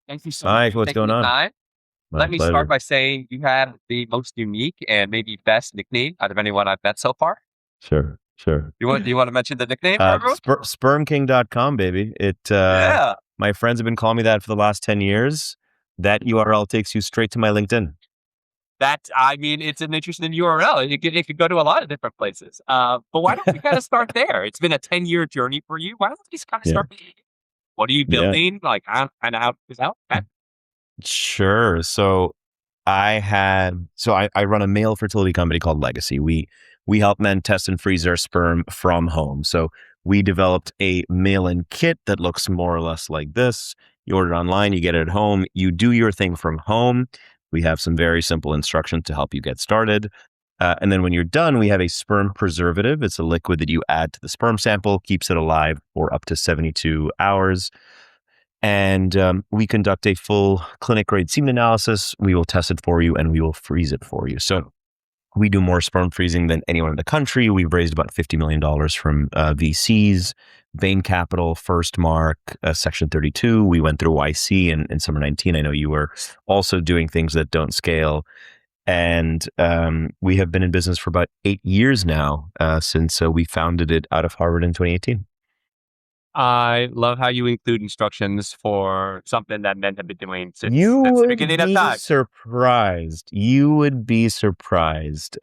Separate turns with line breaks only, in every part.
Thank you so much
Mike,
for
what's
taking
going
the
on?
time.
My
Let me start
pleasure.
by saying you have the most unique and maybe best nickname out of anyone I've met so far.
Sure, sure.
Do you want to mention the nickname for everyone?
Spermking.com, baby.
Yeah.
My friends have been calling me that for the last 10 years. That URL takes you straight to my LinkedIn.
It's an interesting URL. It could go to a lot of different places. But why don't we kind of start there? It's been a 10-year journey for you. Why don't we just kind of
Yeah,
start? What are you
yeah,
building? Like, kind of how is out?
sure. I run a male fertility company called Legacy. We help men test and freeze their sperm from home. So we developed a mail-in kit that looks more or less like this. You order it online, you get it at home, you do your thing from home. We have some very simple instructions to help you get started. And then when you're done, we have a sperm preservative. It's a liquid that you add to the sperm sample, keeps it alive for up to 72 hours. And we conduct a full clinic grade semen analysis. We will test it for you and we will freeze it for you. So we do more sperm freezing than anyone in the country. We've raised about $50 million from VCs, Bain Capital, First Mark, Section 32. We went through YC in summer 19. I know you were also doing things that don't scale. And we have been in business for about 8 years now since we founded it out of Harvard in 2018.
I love how you include instructions for something that men have been doing
You
since the
would
beginning of
be
time.
surprised. You would be surprised.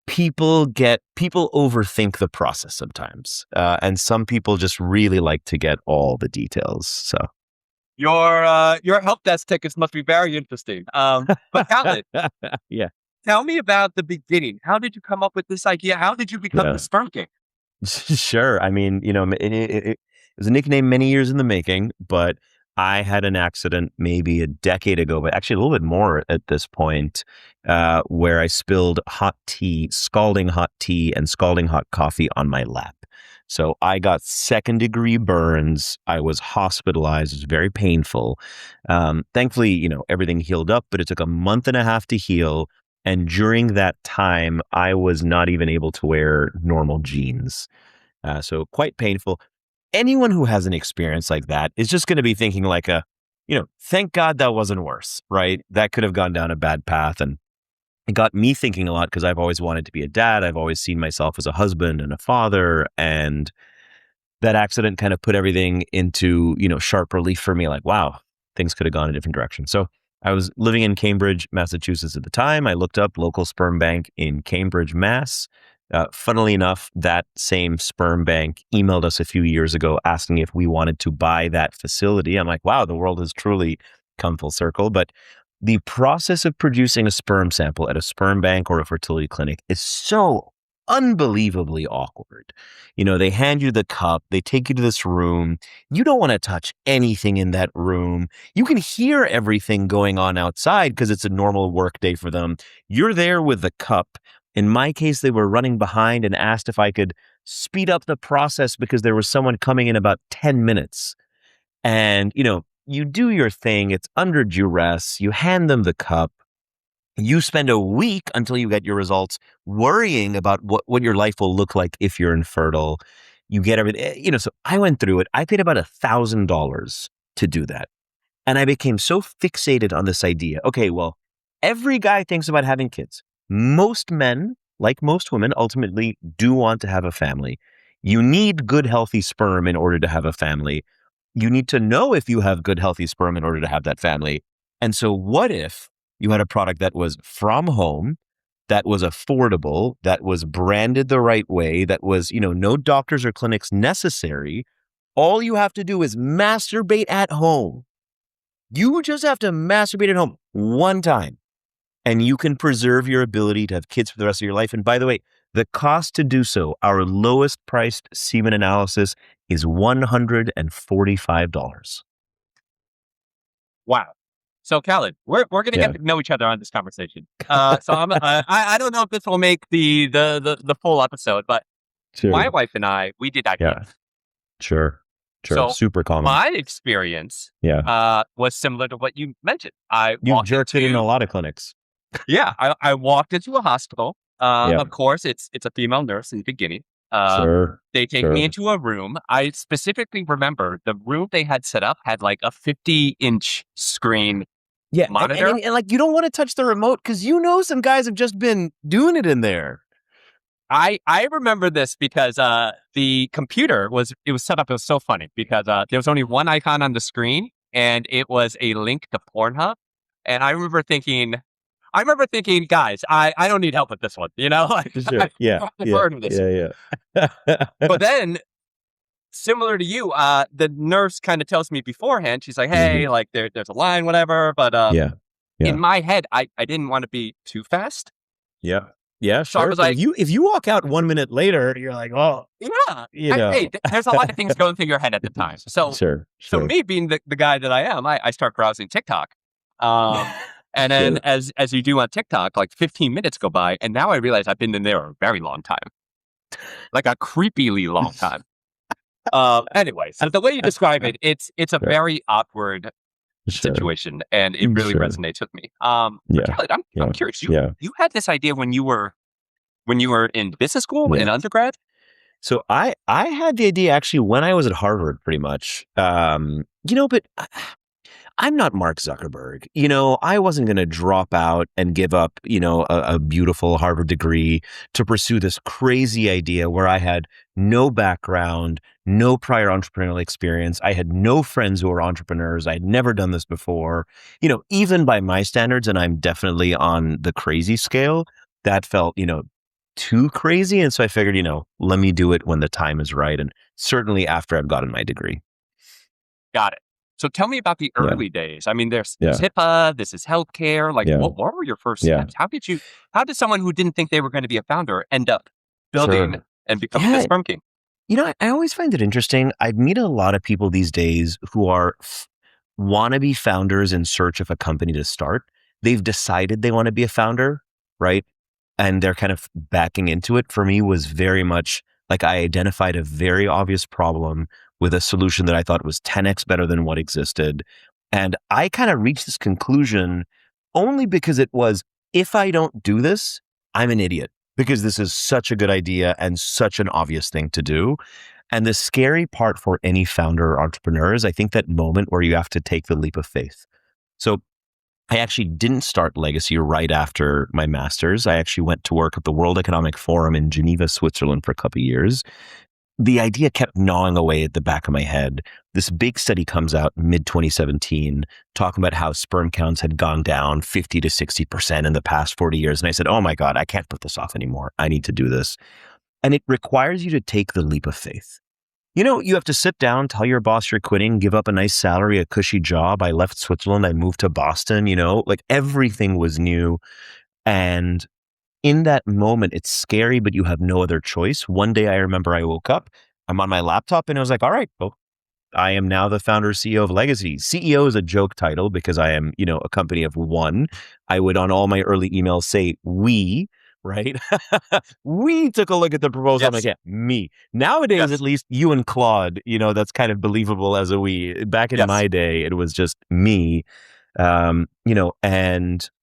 People overthink the process sometimes, and some people just really like to get all the details. So,
Your help desk tickets must be very interesting. But Khaled,
yeah,
tell me about the beginning. How did you come up with this idea? How did you become the
yeah,
Sperm King?
sure. I mean, it was a nickname many years in the making, but I had an accident maybe a decade ago, but actually a little bit more at this point, where I spilled scalding hot tea and scalding hot coffee on my lap. So I got second degree burns. I was hospitalized. It was very painful. Thankfully, everything healed up, but it took a month and a half to heal. And during that time, I was not even able to wear normal jeans. So quite painful. Anyone who has an experience like that is just going to be thinking like thank God that wasn't worse, right? That could have gone down a bad path. And it got me thinking a lot because I've always wanted to be a dad. I've always seen myself as a husband and a father. And that accident kind of put everything into, sharp relief for me. Like, wow, things could have gone a different direction. So I was living in Cambridge, Massachusetts at the time. I looked up local sperm bank in Cambridge, Mass. Funnily enough, that same sperm bank emailed us a few years ago asking if we wanted to buy that facility. I'm like, wow, the world has truly come full circle. But the process of producing a sperm sample at a sperm bank or a fertility clinic is so unbelievably awkward. They hand you the cup, they take you to this room. You don't want to touch anything in that room. You can hear everything going on outside because it's a normal work day for them. You're there with the cup. In my case, they were running behind and asked if I could speed up the process because there was someone coming in about 10 minutes. And, you do your thing. It's under duress. You hand them the cup. You spend a week until you get your results worrying about what your life will look like if you're infertile. You get everything, so I went through it. I paid about $1,000 to do that. And I became so fixated on this idea. Okay, well, every guy thinks about having kids. Most men, like most women, ultimately do want to have a family. You need good, healthy sperm in order to have a family. You need to know if you have good, healthy sperm in order to have that family. And so, what if you had a product that was from home, that was affordable, that was branded the right way, that was, no doctors or clinics necessary? All you have to do is masturbate at home. You just have to masturbate at home one time and you can preserve your ability to have kids for the rest of your life. And by the way, the cost to do so, our lowest priced semen analysis is $145.
Wow. So, Khaled, we're gonna
Yeah,
get to know each other on this conversation. So I don't know if this will make the full episode, but my
sure.
wife and I we did
Yeah,
IVF.
sure. Sure.
So
Super common.
my experience
Yeah.
was similar to what you mentioned. I
You've
walked
jerked it in a
into
lot of clinics.
Yeah, I walked into a hospital.
Yeah.
Of course, it's a female nurse in the beginning.
Sure.
They take me
Sure.
into a room. I specifically remember the room they had set up had like a 50-inch screen
Yeah.
monitor.
And like, you don't want to touch the remote because you know some guys have just been doing it in there.
I remember this because the computer was set up. It was so funny because there was only one icon on the screen, and it was a link to Pornhub. And I remember thinking, guys, I don't need help with this one. You know, like
Sure. Yeah.
I've
Yeah.
heard of this.
Yeah. Yeah.
But then, similar to you, the nurse kind of tells me beforehand. She's like,
Mhm.
"Hey, like there's a line, whatever." But
Yeah. Yeah.
in my head, I didn't want to be too fast,
Yeah. Yeah.
so I
Sure.
was
Because
like,
if you walk out 1 minute later, you're like, oh,
"Yeah,
you
hey,
know.
there's a lot of things going through your head at the time." So
Sure.
So
Sure.
me being the guy that I am, I start browsing TikTok. And then
Sure.
as you do on TikTok, like 15 minutes go by, and now I realize I've been in there a very long time, like a creepily long time. Anyway, so the way you describe it, it's a
Sure.
very awkward
Sure.
situation, and it really
Sure.
resonates with me. But
Yeah.
Khaled, I'm
Yeah.
curious.
Yeah.
You had this idea when you were in business school in
Yeah.
undergrad.
So I had the idea actually when I was at Harvard, pretty much. But I'm not Mark Zuckerberg. I wasn't going to drop out and give up, a beautiful Harvard degree to pursue this crazy idea where I had no background, no prior entrepreneurial experience. I had no friends who were entrepreneurs. I had never done this before. Even by my standards, and I'm definitely on the crazy scale, that felt, too crazy. And so I figured, let me do it when the time is right. And certainly after I've gotten my degree.
Got it. So tell me about the
Yeah.
early days. I mean, there's
Yeah.
HIPAA, this is healthcare. Like,
Yeah.
what were your first
Yeah.
steps? How did someone who didn't think they were going to be a founder end up building
Sure.
and becoming
Yeah.
the Sperm King?
I always find it interesting. I meet a lot of people these days who are wannabe founders in search of a company to start. They've decided they want to be a founder, right? And they're kind of backing into it. For me, was very much like I identified a very obvious problem with a solution that I thought was 10x better than what existed. And I kind of reached this conclusion only because it was, if I don't do this, I'm an idiot because this is such a good idea and such an obvious thing to do. And the scary part for any founder or entrepreneur is I think that moment where you have to take the leap of faith. So I actually didn't start Legacy right after my master's. I actually went to work at the World Economic Forum in Geneva, Switzerland for a couple of years. The idea kept gnawing away at the back of my head. This big study comes out mid 2017 talking about how sperm counts had gone down 50 to 60% in the past 40 years. And I said, oh my God, I can't put this off anymore. I need to do this. And it requires you to take the leap of faith. You have to sit down, tell your boss you're quitting, give up a nice salary, a cushy job. I left Switzerland. I moved to Boston, like everything was new. And in that moment, it's scary, but you have no other choice. One day I remember I woke up, I'm on my laptop and I was like, all right, well, I am now the founder CEO of Legacy. CEO is a joke title because I am, a company of one. I would on all my early emails say we, right? We took a look at the proposal. I'm like,
Yes.
yeah, me. Nowadays,
Yes.
at least you and Claude, that's kind of believable as a we. Back in
Yes.
my day, it was just me. And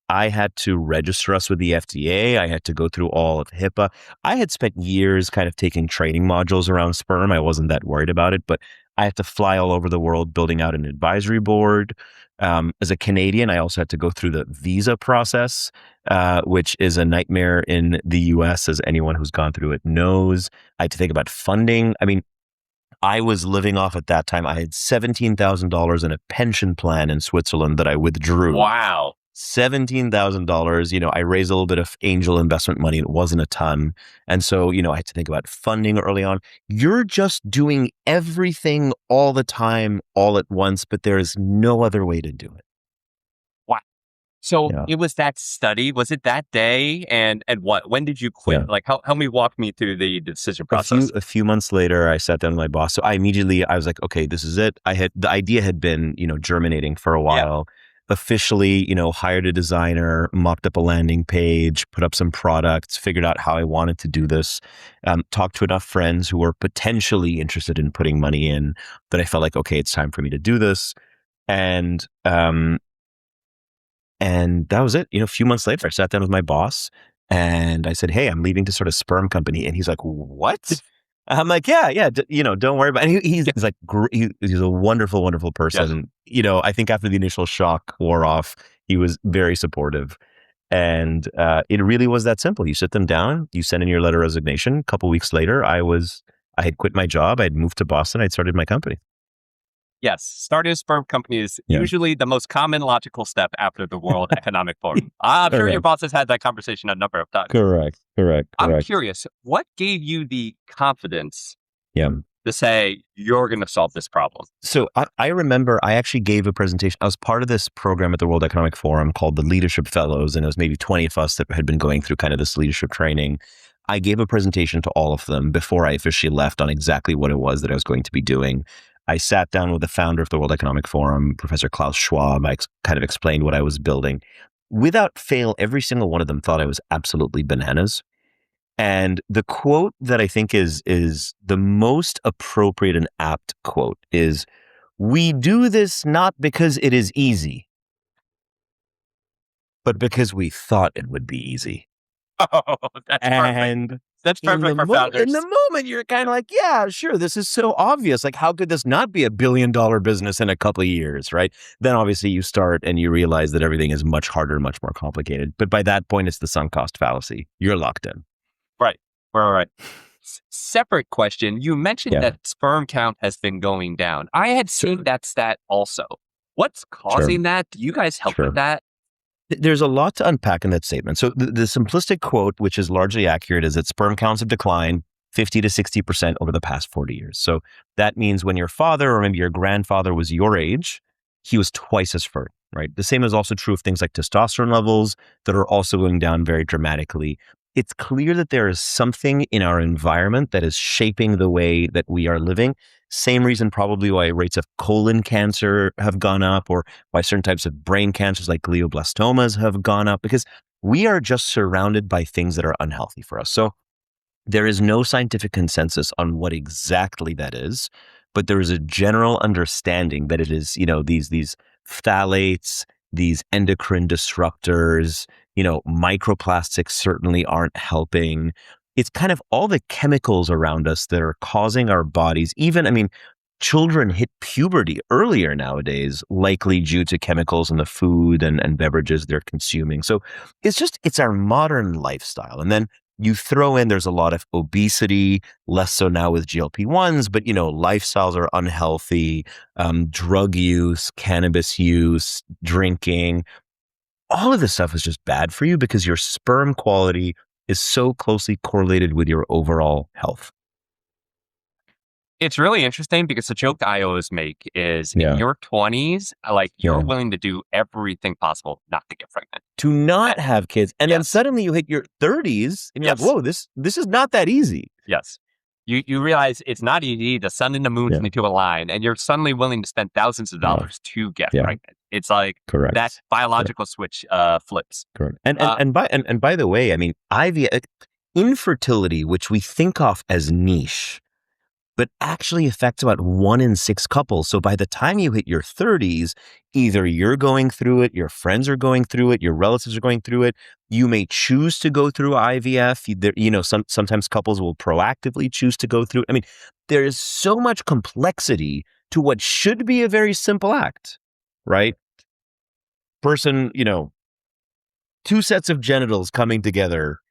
I had to register us with the FDA. I had to go through all of HIPAA. I had spent years kind of taking training modules around sperm. I wasn't that worried about it, but I had to fly all over the world building out an advisory board. As a Canadian, I also had to go through the visa process, which is a nightmare in the US, as anyone who's gone through it knows. I had to think about funding. I mean, I was living off at that time. I had $17,000 in a pension plan in Switzerland that I withdrew.
Wow.
$17,000. I raised a little bit of angel investment money. It wasn't a ton. And so, I had to think about funding early on. You're just doing everything all the time, all at once, but there is no other way to do it.
Wow. So
Yeah.
it was that study. Was it that day? And when did you quit?
Yeah.
Like, help me walk me through the decision process.
A few months later, I sat down with my boss. So I was like, okay, this is it. The idea had been, germinating for a while. Yeah. Officially, hired a designer, mocked up a landing page, put up some products, figured out how I wanted to do this, talked to enough friends who were potentially interested in putting money in that I felt like, okay, it's time for me to do this. And that was it. A few months later, I sat down with my boss and I said, hey, I'm leaving to start a sperm company. And he's like, what? I'm like, yeah, don't worry about it. And
Yeah.
he's like, he's a wonderful, wonderful
Yes.
person. I think after the initial shock wore off, he was very supportive. And it really was that simple. You sit them down, you send in your letter of resignation. A couple weeks later, I had quit my job. I'd moved to Boston. I'd started my company.
Yes. Starting a sperm company is
Yeah.
usually the most common logical step after the World Economic Forum. I'm sure your
Correct.
boss has had that conversation a number of times.
Correct.
I'm curious, what gave you the confidence
Yeah.
to say you're going to solve this problem?
So I remember I actually gave a presentation. I was part of this program at the World Economic Forum called the Leadership Fellows, and it was maybe 20 of us that had been going through kind of this leadership training. I gave a presentation to all of them before I officially left on exactly what it was that I was going to be doing. I sat down with the founder of the World Economic Forum, Professor Klaus Schwab. I kind of explained what I was building. Without fail, every single one of them thought I was absolutely bananas. And the quote that I think is the most appropriate and apt quote is, "We do this not because it is easy, but because we thought it would be easy."
Oh, that's perfect.
And
That's perfect for
in
founders.
the moment, you're kind of like, yeah, sure, this is so obvious. Like, how could this not be $1 billion business in a couple of years, right? Then obviously you start and you realize that everything is much harder, much more complicated. But by that point, it's the sunk cost fallacy. You're locked in.
Right. Right. Separate question. You mentioned
Yeah.
that sperm count has been going down. I had seen that stat also. What's causing that? Do you guys help with that?
There's a lot to unpack in that statement. So the simplistic quote, which is largely accurate, is that sperm counts have declined 50 to 60% over the past 40 years. So that means when your father or maybe your grandfather was your age, he was twice as fertile, right? The same is also true of things like testosterone levels that are also going down very dramatically. It's clear that there is something in our environment that is shaping the way that we are living. Same reason probably why rates of colon cancer have gone up, or why certain types of brain cancers like glioblastomas have gone up, because we are just surrounded by things that are unhealthy for us. So there is no scientific consensus on what exactly that is, but there is a general understanding that it is, these phthalates, these endocrine disruptors, microplastics certainly aren't helping. It's kind of all the chemicals around us that are causing our bodies, children hit puberty earlier nowadays, likely due to chemicals in the food and beverages they're consuming. So it's our modern lifestyle. And then you throw in, there's a lot of obesity, less so now with GLP-1s, but lifestyles are unhealthy, drug use, cannabis use, drinking. All of this stuff is just bad for you because your sperm quality is so closely correlated with your overall health.
It's really interesting because the joke I always make is in your 20s, you're willing to do everything possible not to get pregnant.
To not have kids. And then suddenly you hit your 30s and you're like, whoa, this is not that easy.
Yes. You realize it's not easy. The sun and the moon need to align, and you're suddenly willing to spend thousands of dollars to get pregnant. It's like that biological switch flips.
Correct. And by the way, IVF, infertility, which we think of as niche, but actually affects about 1 in 6 couples. So by the time you hit your 30s, either you're going through it, your friends are going through it, your relatives are going through it. You may choose to go through IVF. Sometimes couples will proactively choose to go through it. There is so much complexity to what should be a very simple act, right? Person, 2 sets of genitals coming together,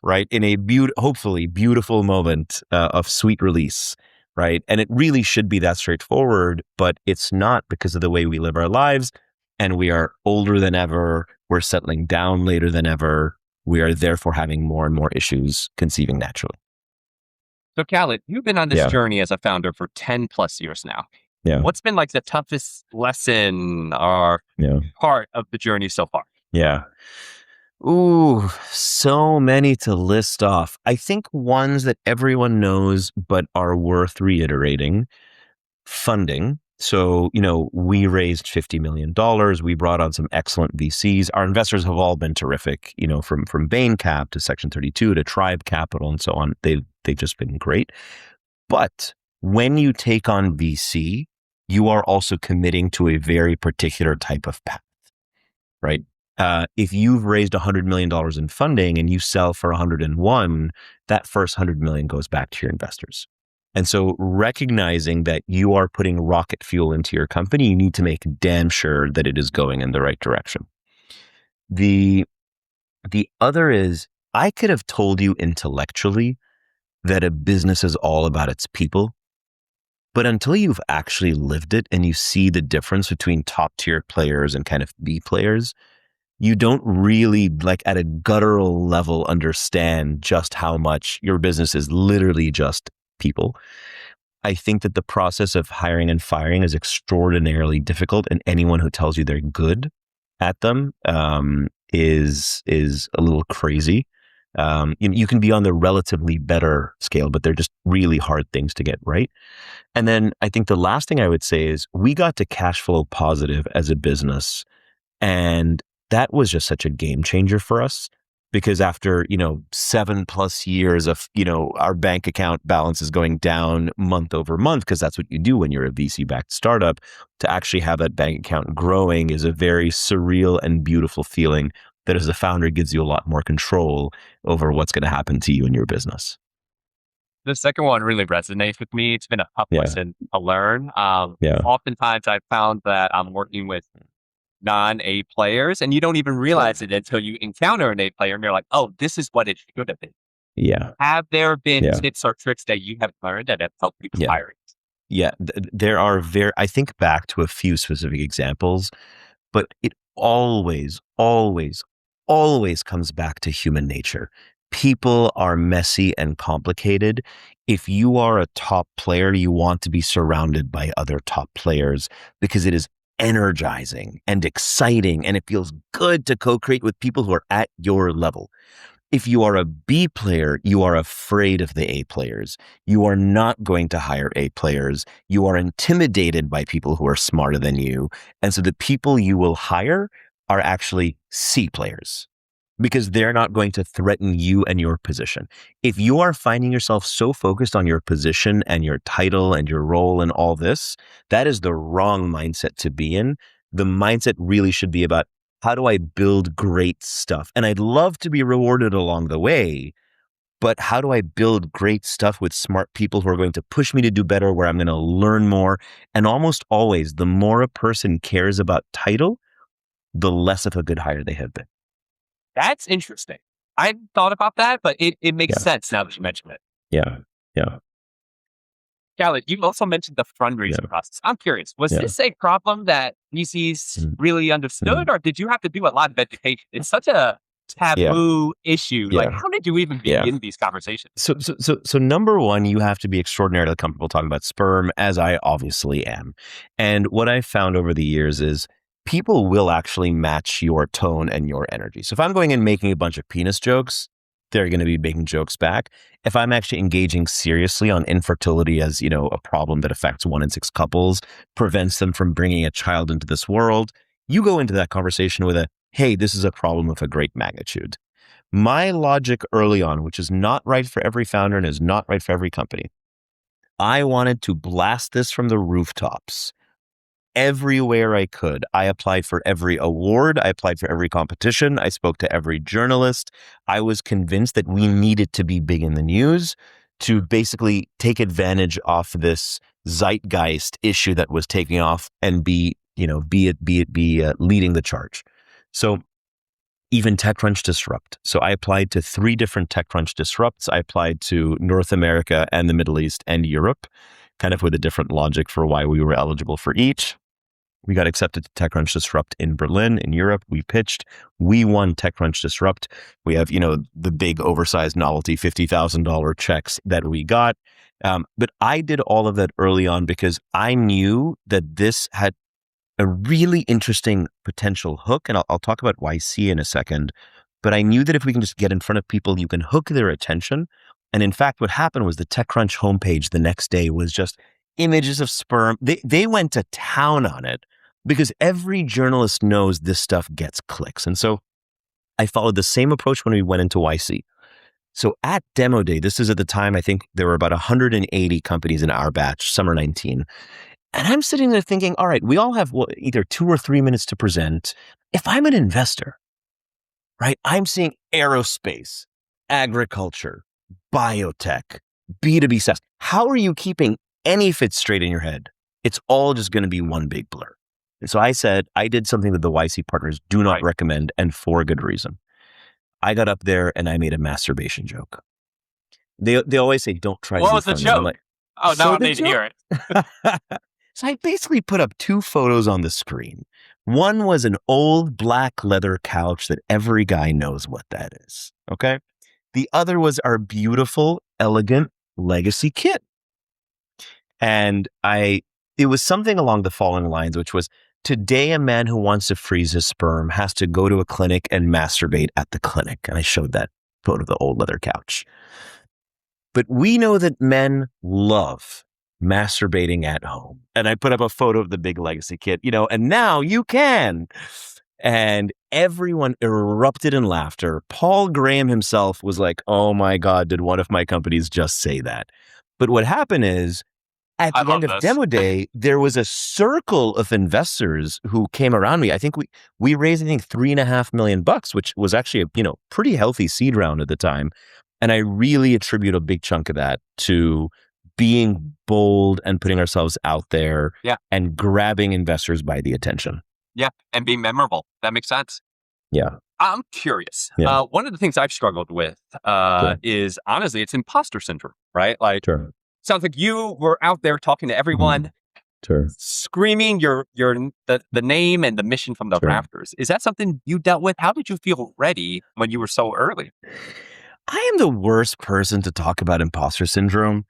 right, in a hopefully beautiful moment of sweet release. Right. And it really should be that straightforward, but it's not because of the way we live our lives. And we are older than ever. We're settling down later than ever. We are therefore having more and more issues conceiving naturally.
So Khaled, you've been on this journey as a founder for 10 plus years now.
Yeah.
What's been the toughest lesson or part of the journey so far?
Yeah. Ooh, so many to list off. I think ones that everyone knows but are worth reiterating. Funding. So, we raised $50 million. We brought on some excellent VCs. Our investors have all been terrific, from Bain Cap to Section 32 to Tribe Capital and so on. They've just been great. But when you take on VC, you are also committing to a very particular type of path, right? If you've raised $100 million in funding and you sell for 101, that first 100 million goes back to your investors. And so recognizing that you are putting rocket fuel into your company, you need to make damn sure that it is going in the right direction. The other is, I could have told you intellectually that a business is all about its people, but until you've actually lived it and you see the difference between top tier players and kind of B players, you don't really, like, at a guttural level, understand just how much your business is literally just people. I think that the process of hiring and firing is extraordinarily difficult, and anyone who tells you they're good at them is a little crazy. You can be on the relatively better scale, but they're just really hard things to get right. And then I think the last thing I would say is, we got to cash flow positive as a business, and that was just such a game changer for us, because after, 7+ years of, our bank account balance is going down month over month, because that's what you do when you're a VC backed startup, to actually have that bank account growing is a very surreal and beautiful feeling that as a founder gives you a lot more control over what's going to happen to you and your business.
The second one really resonates with me. It's been a tough lesson to learn.
Yeah.
Oftentimes I've found that I'm working with non-A players, and you don't even realize it until you encounter an A player and you're like, oh, this is what it should have been.
Yeah.
Have there been
Yeah.
tips or tricks that you have learned that have helped you
Yeah.
hiring?
Yeah. There are I think back to a few specific examples, but it always, always, always comes back to human nature. People are messy and complicated. If you are a top player, you want to be surrounded by other top players, because it is energizing and exciting, and it feels good to co-create with people who are at your level. If you are a B player, you are afraid of the A players. You are not going to hire A players. You are intimidated by people who are smarter than you. And so the people you will hire are actually C players, because they're not going to threaten you and your position. If you are finding yourself so focused on your position and your title and your role and all this, that is the wrong mindset to be in. The mindset really should be about, how do I build great stuff? And I'd love to be rewarded along the way, but how do I build great stuff with smart people who are going to push me to do better, where I'm going to learn more? And almost always, the more a person cares about title, the less of a good hire they have been.
That's interesting. I hadn't thought about that, but it makes
Yeah.
sense now that you mention it.
Yeah. Yeah.
Khaled, you also mentioned the fundraising process. I'm curious, was this a problem that VCs really understood, or did you have to do a lot of education? It's such a taboo issue. Like, how did you even begin these conversations?
So number one, you have to be extraordinarily comfortable talking about sperm, as I obviously am. And what I've found over the years is, people will actually match your tone and your energy. So if I'm going in making a bunch of penis jokes, they're going to be making jokes back. If I'm actually engaging seriously on infertility as, a problem that affects 1 in 6 couples, prevents them from bringing a child into this world, you go into that conversation with hey, this is a problem of a great magnitude. My logic early on, which is not right for every founder and is not right for every company, I wanted to blast this from the rooftops everywhere I could. I applied for every award. I applied for every competition. I spoke to every journalist. I was convinced that we needed to be big in the news to basically take advantage of this zeitgeist issue that was taking off, and be leading the charge. So even TechCrunch Disrupt. So I applied to 3 different TechCrunch Disrupts. I applied to North America and the Middle East and Europe, kind of with a different logic for why we were eligible for each. We got accepted to TechCrunch Disrupt in Berlin, in Europe. We pitched. We won TechCrunch Disrupt. We have, the big oversized novelty $50,000 checks that we got. But I did all of that early on because I knew that this had a really interesting potential hook. And I'll talk about YC in a second. But I knew that if we can just get in front of people, you can hook their attention. And in fact, what happened was the TechCrunch homepage the next day was just images of sperm. They went to town on it, because every journalist knows this stuff gets clicks. And so I followed the same approach when we went into YC. So at demo day, this is at the time, I think there were about 180 companies in our batch, summer 19. And I'm sitting there thinking, all right, we all have either 2 or 3 minutes to present. If I'm an investor, right, I'm seeing aerospace, agriculture, biotech, B2B SaaS. How are you keeping any of it straight in your head? It's all just going to be one big blur. And so I said, I did something that the YC partners do not recommend, and for a good reason. I got up there and I made a masturbation joke. They always say, don't try to
What
be
was the
funny.
joke?
I'm like,
Oh, now I need to hear it.
So I basically put up 2 photos on the screen. One was an old black leather couch that every guy knows what that is. Okay. The other was our beautiful, elegant legacy kit. And it was something along the following lines, which was, today a man who wants to freeze his sperm has to go to a clinic and masturbate at the clinic. And I showed that photo of the old leather couch. But we know that men love masturbating at home. And I put up a photo of the big legacy kit, and now you can. And everyone erupted in laughter. Paul Graham himself was like, oh my God, did one of my companies just say that? But what happened is, at the end of demo day, there was a circle of investors who came around me. I think we raised, $3.5 million, which was actually a pretty healthy seed round at the time. And I really attribute a big chunk of that to being bold and putting ourselves out there and grabbing investors by the attention.
Yeah, and being memorable. That makes sense.
Yeah.
I'm curious.
Yeah.
One of the things I've struggled with is, honestly, it's imposter syndrome, right? Like, sounds like you were out there talking to everyone, screaming the name and the mission from the rafters. Is that something you dealt with? How did you feel ready when you were so early?
I am the worst person to talk about imposter syndrome.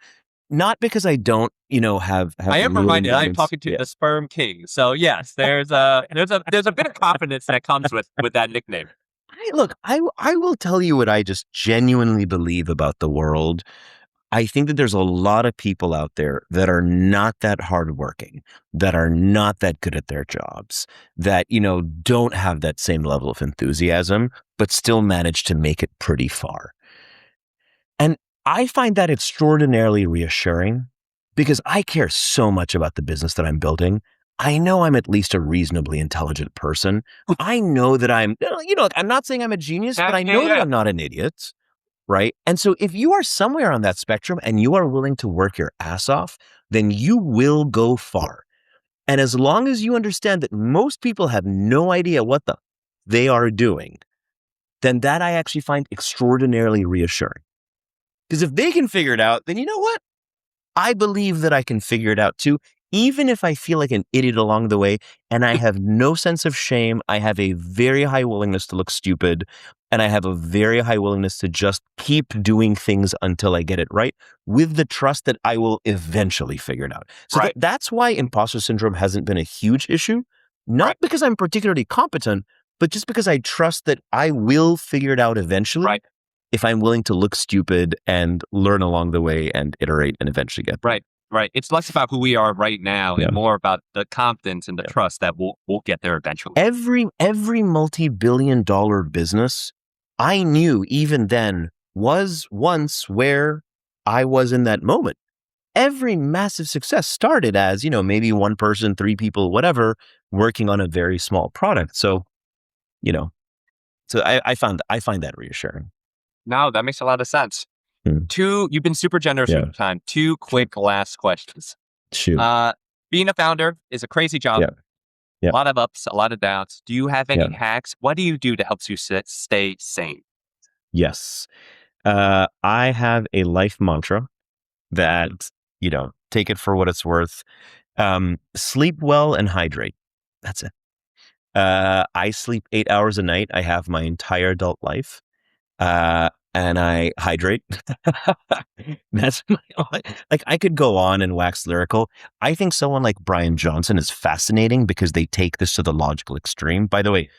Not because I don't, have.
I am reminded I'm talking to the Sperm King. So yes, there's a bit of confidence that comes with that nickname.
I will tell you what I just genuinely believe about the world. I think that there's a lot of people out there that are not that hardworking, that are not that good at their jobs, that, don't have that same level of enthusiasm, but still manage to make it pretty far. And I find that extraordinarily reassuring because I care so much about the business that I'm building. I know I'm at least a reasonably intelligent person. I know that I'm not saying I'm a genius, but I know that I'm not an idiot. Right. And so if you are somewhere on that spectrum and you are willing to work your ass off, then you will go far. And as long as you understand that most people have no idea what they are doing, then that I actually find extraordinarily reassuring. Because if they can figure it out, then you know what? I believe that I can figure it out too, even if I feel like an idiot along the way and I have no sense of shame. I have a very high willingness to look stupid, and I have a very high willingness to just keep doing things until I get it right, with the trust that I will eventually figure it out. So that's why imposter syndrome hasn't been a huge issue, not because I'm particularly competent, but just because I trust that I will figure it out eventually. If I'm willing to look stupid and learn along the way and iterate and eventually get there.
Right. It's less about who we are right now and more about the confidence and the trust that we'll get there eventually.
Every multi-billion-dollar business I knew even then was once where I was in that moment. Every massive success started as, maybe one person, 3 people, whatever, working on a very small product. So, I find that reassuring.
No, that makes a lot of sense. You've been super generous with your time. 2 quick last questions.
Shoot.
Being a founder is a crazy job. A lot of ups, a lot of downs. Do you have any hacks? What do you do to help you stay sane?
Yes. I have a life mantra that, take it for what it's worth. Sleep well and hydrate. That's it. I sleep 8 hours a night. I have my entire adult life. And I hydrate. That's I could go on and wax lyrical. I think someone like Brian Johnson is fascinating because they take this to the logical extreme. By the way,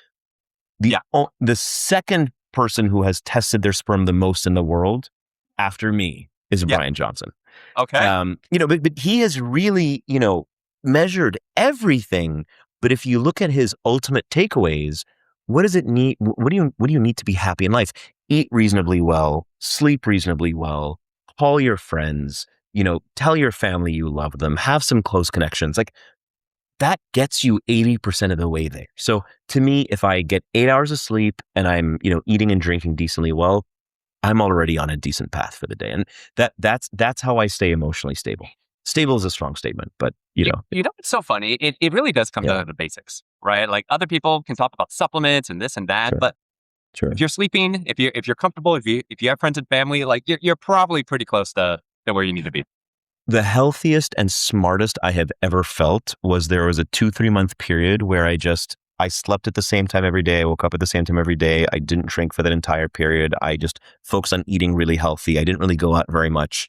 the second person who has tested their sperm the most in the world after me is Brian Johnson.
Okay.
But he has really, measured everything. But if you look at his ultimate takeaways, what does it need? What do you need to be happy in life? Eat reasonably well, sleep reasonably well, call your friends, tell your family you love them, have some close connections. Like that gets you 80% of the way there. So to me, if I get 8 hours of sleep and I'm, eating and drinking decently well, I'm already on a decent path for the day. And that's how I stay emotionally stable. Stable is a strong statement, but
You know, it's so funny. It really does come
Yeah.
down to the basics, right? Like other people can talk about supplements and this and that,
Sure.
but
Sure.
if you're sleeping, if you're comfortable, if you have friends and family, like you're probably pretty close to where you need to be.
The healthiest and smartest I have ever felt was there was a 2-3 month period where I slept at the same time every day. I woke up at the same time every day. I didn't drink for that entire period. I just focused on eating really healthy. I didn't really go out very much.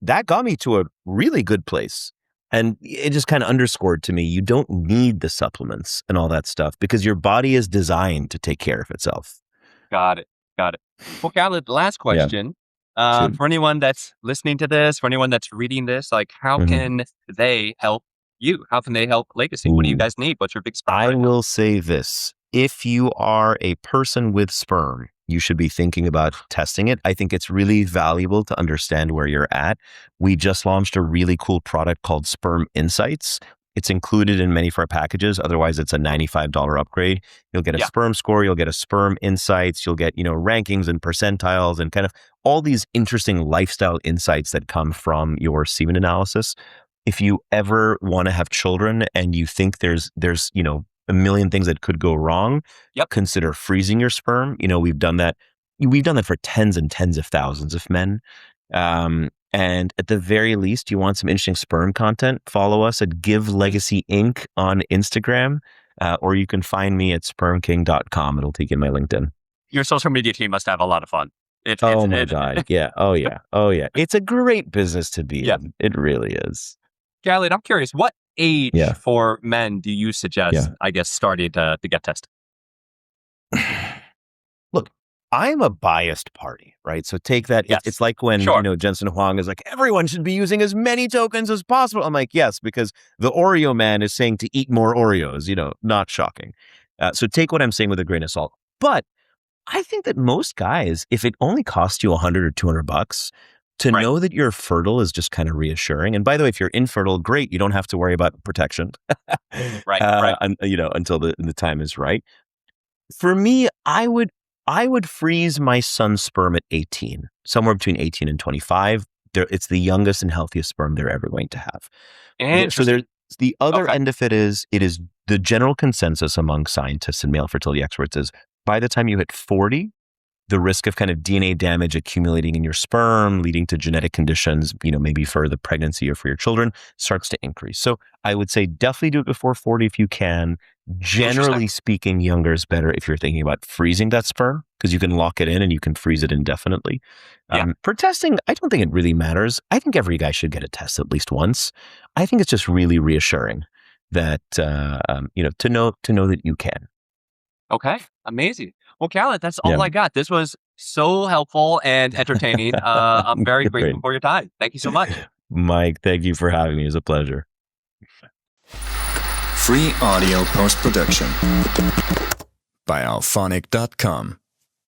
That got me to a really good place. And it just kind of underscored to me, you don't need the supplements and all that stuff because your body is designed to take care of itself.
Got it. Well, Khaled, last question.
Shoot.
For anyone that's listening to this, for anyone that's reading this, like how
Mhm.
can they help you? How can they help Legacy? What do you
Ooh.
guys need? What's your big spot
I
right now?
will say this. If you are a person with sperm, you should be thinking about testing it. I think it's really valuable to understand where you're at. We just launched a really cool product called Sperm Insights. It's included in many of our packages. Otherwise, it's a $95 upgrade. You'll get a
Yeah.
sperm score. You'll get a sperm insights. You'll get, rankings and percentiles and kind of all these interesting lifestyle insights that come from your semen analysis. If you ever want to have children and you think there's a million things that could go wrong,
Yep.
consider freezing your sperm. We've done that. We've done that for tens and tens of thousands of men. And at the very least, you want some interesting sperm content, follow us at Give Legacy Inc. on Instagram, or you can find me at spermking.com. It'll take you to my LinkedIn.
Your social media team must have a lot of fun.
Oh my God. Yeah. Oh yeah. Oh yeah. It's a great business to be in. It really is.
Khaled, I'm curious, what age
Yeah.
for men do you suggest, I guess, starting to get tested?
Look, I'm a biased party, right? So take that.
Yes.
It's like when,
Sure.
Jensen Huang is like, everyone should be using as many tokens as possible. I'm like, yes, because the Oreo man is saying to eat more Oreos, not shocking. So take what I'm saying with a grain of salt. But I think that most guys, if it only costs you $100 or $200 to
Right.
know that you're fertile is just kind of reassuring. And by the way, if you're infertile, great. You don't have to worry about protection.
Right.
Until the time is right. For me, I would freeze my son's sperm at 18, somewhere between 18 and 25. It's the youngest and healthiest sperm they're ever going to have. So there's the other end of it is the general consensus among scientists and male fertility experts is by the time you hit 40, the risk of kind of DNA damage accumulating in your sperm, leading to genetic conditions, maybe for the pregnancy or for your children, starts to increase. So I would say definitely do it before 40 if you can. Generally speaking, younger is better if you're thinking about freezing that sperm because you can lock it in and you can freeze it indefinitely. For testing, I don't think it really matters. I think every guy should get a test at least once. I think it's just really reassuring that, to know that you can.
Okay. Amazing. Well, Khaled, that's all I got. This was so helpful and entertaining. I'm very grateful for your time. Thank you so much.
Mike, thank you for having me. It was a pleasure.
Free audio post-production by alphonic.com.